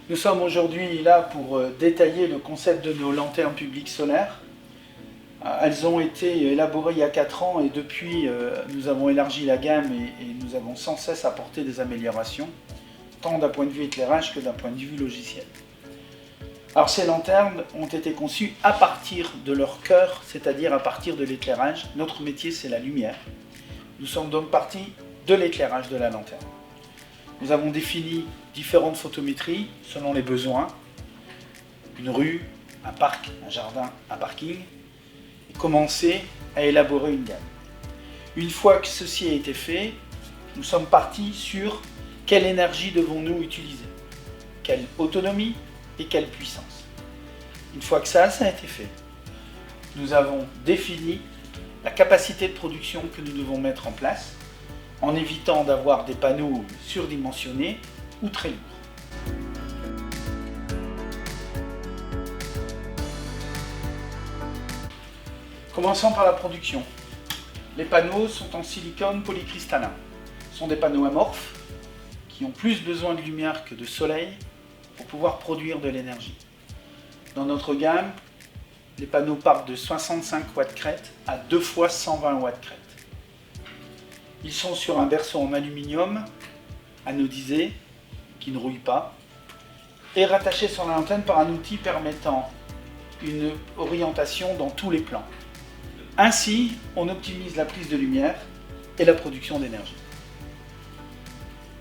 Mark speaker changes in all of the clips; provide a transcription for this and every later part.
Speaker 1: Nous sommes aujourd'hui là pour détailler le concept de nos lanternes publiques solaires. Elles ont été élaborées il y a 4 ans et depuis nous avons élargi la gamme et nous avons sans cesse apporté des améliorations, tant d'un point de vue éclairage que d'un point de vue logiciel. Alors ces lanternes ont été conçues à partir de leur cœur, c'est-à-dire à partir de l'éclairage. Notre métier c'est la lumière. Nous sommes donc partis de l'éclairage de la lanterne. Nous avons défini différentes photométries selon les besoins, une rue, un parc, un jardin, un parking, et commencé à élaborer une gamme. Une fois que ceci a été fait, nous sommes partis sur quelle énergie devons-nous utiliser, quelle autonomie et quelle puissance. Une fois que ça a été fait, nous avons défini la capacité de production que nous devons mettre en place, en évitant d'avoir des panneaux surdimensionnés ou très lourds. Commençons par la production. Les panneaux sont en silicone polycristallin. Ce sont des panneaux amorphes qui ont plus besoin de lumière que de soleil pour pouvoir produire de l'énergie. Dans notre gamme, les panneaux partent de 65 watts crête à 2 fois 120 watts crête. Ils sont sur un berceau en aluminium anodisé qui ne rouille pas et rattachés sur la lanterne par un outil permettant une orientation dans tous les plans. Ainsi, on optimise la prise de lumière et la production d'énergie.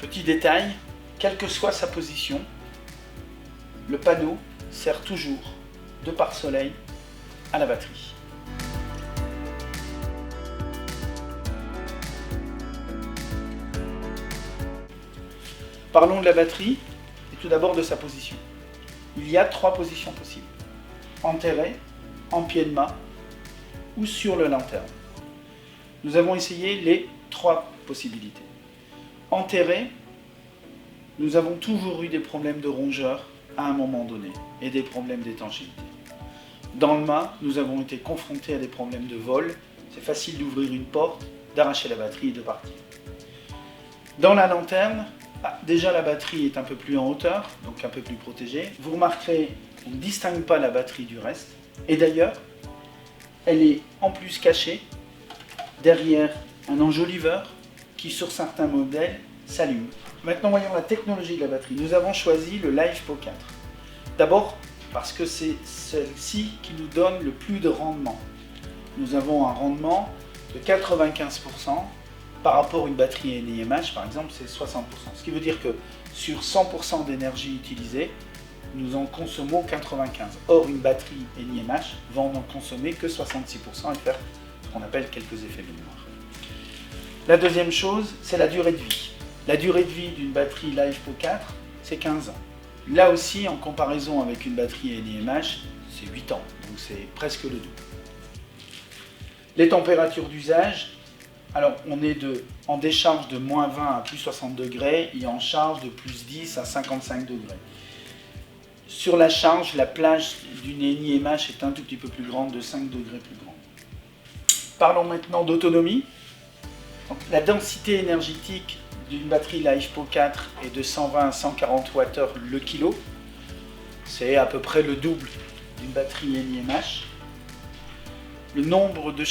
Speaker 1: Petit détail, quelle que soit sa position, le panneau sert toujours de pare-soleil à la batterie. Parlons de la batterie et tout d'abord de sa position. Il y a 3 positions possibles: enterrée, en pied de mât ou sur le lanterne. Nous avons essayé les 3 possibilités. Enterrée, nous avons toujours eu des problèmes de rongeurs à un moment donné et des problèmes d'étanchéité. Dans le mât, nous avons été confrontés à des problèmes de vol. C'est facile d'ouvrir une porte, d'arracher la batterie et de partir. Dans la lanterne, déjà la batterie est un peu plus en hauteur, donc un peu plus protégée. Vous remarquerez qu'on ne distingue pas la batterie du reste. Et d'ailleurs, elle est en plus cachée derrière un enjoliveur qui, sur certains modèles, s'allume. Maintenant, voyons la technologie de la batterie. Nous avons choisi le LiFePO 4. D'abord, parce que c'est celle-ci qui nous donne le plus de rendement. Nous avons un rendement de 95%. Par rapport à une batterie NiMH, par exemple, c'est 60%. Ce qui veut dire que sur 100% d'énergie utilisée, nous en consommons 95. Or, une batterie NiMH va en consommer que 66% et faire ce qu'on appelle quelques effets de mémoire. La deuxième chose, c'est la durée de vie. La durée de vie d'une batterie LiFePO 4, c'est 15 ans. Là aussi, en comparaison avec une batterie NiMH, c'est 8 ans, donc c'est presque le double. Les températures d'usage, alors on est en décharge de moins 20 à plus 60 degrés et en charge de plus 10 à 55 degrés. Sur la charge, la plage d'une NiMH est un tout petit peu plus grande, de 5 degrés plus grande. Parlons maintenant d'autonomie. La densité énergétique d'une batterie LiFePO 4 est de 120 à 140 Wh le kilo. C'est à peu près le double d'une batterie NiMH. Le nombre de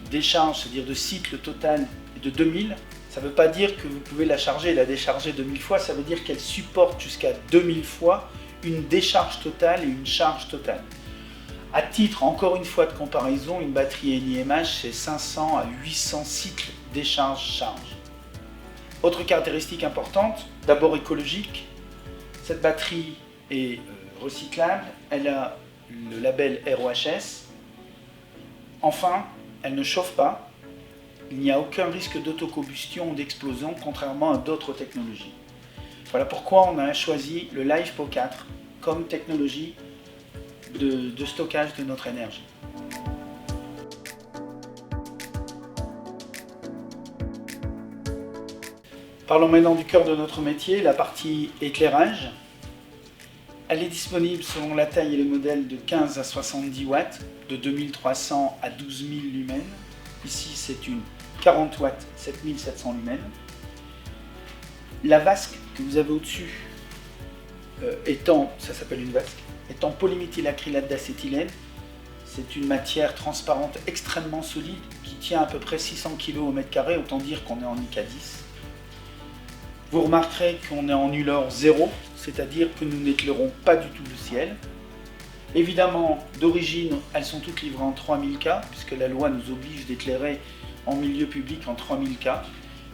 Speaker 1: décharge, c'est-à-dire de cycle total, est de 2000. Ça ne veut pas dire que vous pouvez la charger et la décharger 2000 fois, ça veut dire qu'elle supporte jusqu'à 2000 fois une décharge totale et une charge totale. À titre, encore une fois de comparaison, une batterie NiMH, c'est 500 à 800 cycles décharge-charge. Autre caractéristique importante, d'abord écologique, cette batterie est recyclable, elle a le label RoHS. Enfin, elle ne chauffe pas, il n'y a aucun risque d'autocombustion ou d'explosion, contrairement à d'autres technologies. Voilà pourquoi on a choisi le LiFePO 4 comme technologie de stockage de notre énergie. Parlons maintenant du cœur de notre métier, la partie éclairage. Elle est disponible selon la taille et les modèles de 15 à 70 watts, de 2300 à 12 000 lumens. Ici, c'est une 40 watts, 7700 lumens. La vasque que vous avez au-dessus ça s'appelle une vasque, étant polyméthylacrylate d'acétylène. C'est une matière transparente extrêmement solide qui tient à peu près 600 kg au mètre carré, autant dire qu'on est en IK10. Vous remarquerez qu'on est en ULOR 0, c'est-à-dire que nous n'éclairons pas du tout le ciel. Évidemment, d'origine, elles sont toutes livrées en 3000K, puisque la loi nous oblige d'éclairer en milieu public en 3000K.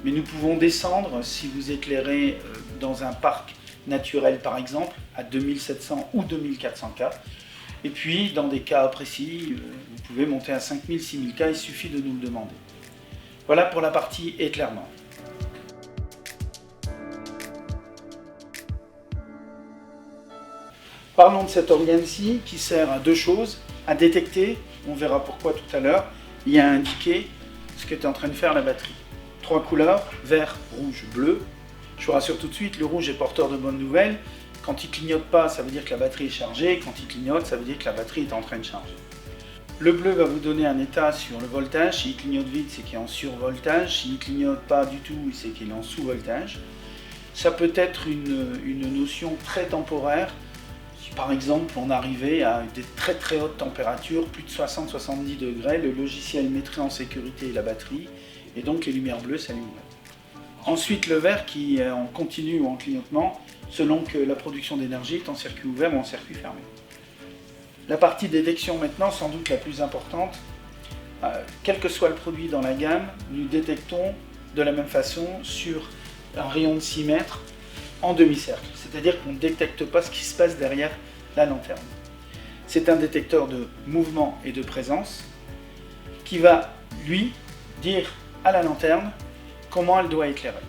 Speaker 1: Mais nous pouvons descendre, si vous éclairez dans un parc naturel par exemple, à 2700 ou 2400K. Et puis, dans des cas précis, vous pouvez monter à 5000, 6000K, il suffit de nous le demander. Voilà pour la partie éclairement. Parlons de cet organe-ci qui sert à deux choses, à détecter, on verra pourquoi tout à l'heure, et à indiquer ce qu'est en train de faire la batterie. 3 couleurs, vert, rouge, bleu. Je vous rassure tout de suite, le rouge est porteur de bonnes nouvelles. Quand il ne clignote pas, ça veut dire que la batterie est chargée. Quand il clignote, ça veut dire que la batterie est en train de charger. Le bleu va vous donner un état sur le voltage. S'il clignote vite, c'est qu'il est en survoltage. S'il ne clignote pas du tout, c'est qu'il est en sous-voltage. Ça peut être une notion très temporaire. Si par exemple on arrivait à des très très hautes températures, plus de 60-70 degrés, le logiciel mettrait en sécurité la batterie et donc les lumières bleues s'allumeraient. Ensuite le vert qui est en continu ou en clignotement, selon que la production d'énergie est en circuit ouvert ou en circuit fermé. La partie détection maintenant, sans doute la plus importante, quel que soit le produit dans la gamme, nous détectons de la même façon sur un rayon de 6 mètres en demi-cercle, c'est-à-dire qu'on ne détecte pas ce qui se passe derrière la lanterne. C'est un détecteur de mouvement et de présence qui va, lui, dire à la lanterne comment elle doit éclairer.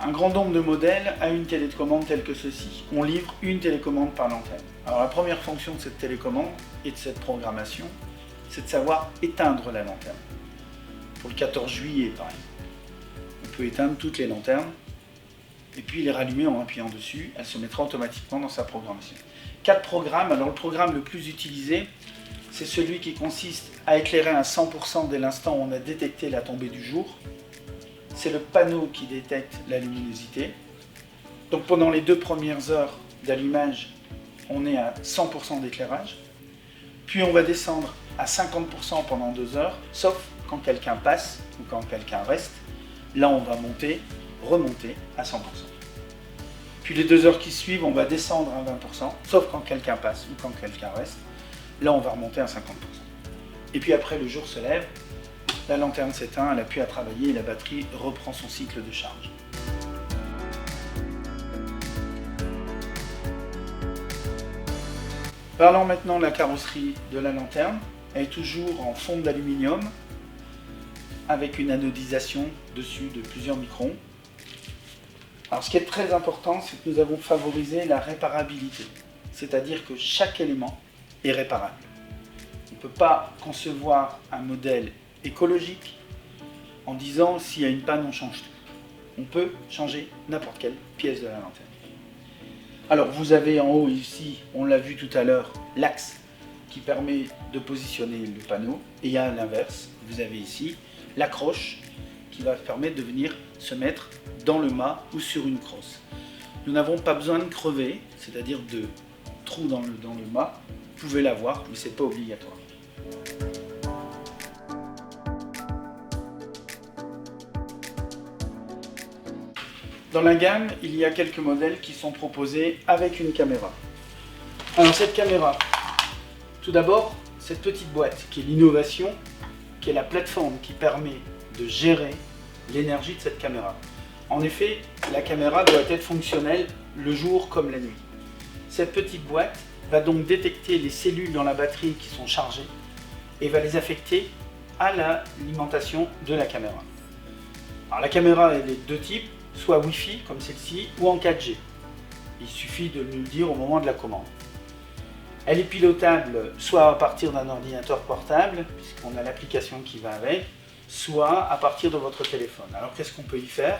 Speaker 1: Un grand nombre de modèles a une télécommande telle que ceci. On livre une télécommande par lanterne. Alors la première fonction de cette télécommande et de cette programmation, c'est de savoir éteindre la lanterne. Pour le 14 juillet, par exemple, on peut éteindre toutes les lanternes et puis les rallumer en appuyant dessus. Elle se mettra automatiquement dans sa programmation. 4 programmes. Alors le programme le plus utilisé, c'est celui qui consiste à éclairer à 100% dès l'instant où on a détecté la tombée du jour. C'est le panneau qui détecte la luminosité. Donc pendant les 2 premières heures d'allumage, on est à 100% d'éclairage. Puis on va descendre à 50% pendant 2 heures, sauf quand quelqu'un passe ou quand quelqu'un reste. Là on va remonter à 100%. Puis les 2 heures qui suivent, on va descendre à 20%, sauf quand quelqu'un passe ou quand quelqu'un reste. Là on va remonter à 50%. Et puis après le jour se lève, la lanterne s'éteint, elle a pu à travailler et la batterie reprend son cycle de charge. Parlons maintenant de la carrosserie de la lanterne. Elle est toujours en fonte d'aluminium avec une anodisation dessus de plusieurs microns. Alors ce qui est très important, c'est que nous avons favorisé la réparabilité, c'est-à-dire que chaque élément est réparable. On ne peut pas concevoir un modèle écologique en disant s'il y a une panne on change tout. On peut changer n'importe quelle pièce de la lanterne. Alors vous avez en haut ici, on l'a vu tout à l'heure, l'axe qui permet de positionner le panneau, et il y a l'inverse, vous avez ici l'accroche qui va permettre de venir se mettre dans le mât ou sur une crosse. Nous n'avons pas besoin de crever, c'est-à-dire de trou dans le mât, vous pouvez l'avoir, mais ce n'est pas obligatoire. Dans la gamme, il y a quelques modèles qui sont proposés avec une caméra. Alors cette caméra, tout d'abord, cette petite boîte qui est l'innovation, qui est la plateforme qui permet de gérer l'énergie de cette caméra. En effet, la caméra doit être fonctionnelle le jour comme la nuit. Cette petite boîte va donc détecter les cellules dans la batterie qui sont chargées et va les affecter à l'alimentation de la caméra. Alors la caméra elle est de 2 types, soit Wi-Fi comme celle-ci ou en 4G. Il suffit de nous le dire au moment de la commande. Elle est pilotable soit à partir d'un ordinateur portable, puisqu'on a l'application qui va avec, soit à partir de votre téléphone. Alors qu'est-ce qu'on peut y faire?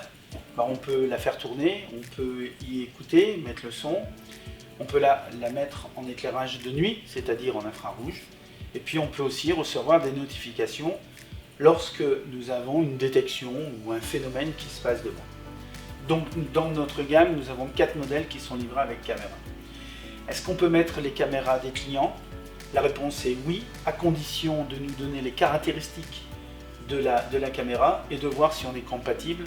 Speaker 1: On peut la faire tourner, on peut y écouter, mettre le son, on peut la mettre en éclairage de nuit, c'est-à-dire en infrarouge, et puis on peut aussi recevoir des notifications lorsque nous avons une détection ou un phénomène qui se passe devant. Donc dans notre gamme, nous avons 4 modèles qui sont livrés avec caméra. Est-ce qu'on peut mettre les caméras des clients? La réponse est oui, à condition de nous donner les caractéristiques de la caméra et de voir si on est compatible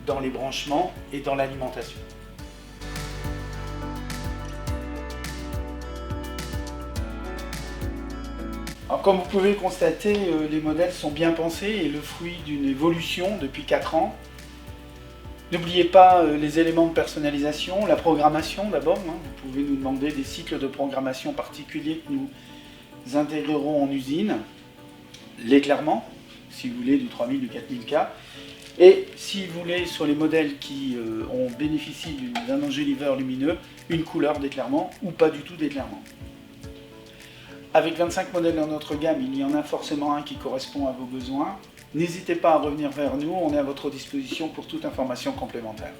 Speaker 1: dans les branchements et dans l'alimentation. Alors, comme vous pouvez le constater, les modèles sont bien pensés et le fruit d'une évolution depuis 4 ans. N'oubliez pas les éléments de personnalisation, la programmation d'abord. Vous pouvez nous demander des cycles de programmation particuliers que nous intégrerons en usine. L'éclairement, si vous voulez, du 3000, du 4000K. Et si vous voulez, sur les modèles qui bénéficient d'un enjoliveur lumineux, une couleur d'éclairement ou pas du tout d'éclairement. Avec 25 modèles dans notre gamme, il y en a forcément un qui correspond à vos besoins. N'hésitez pas à revenir vers nous, on est à votre disposition pour toute information complémentaire.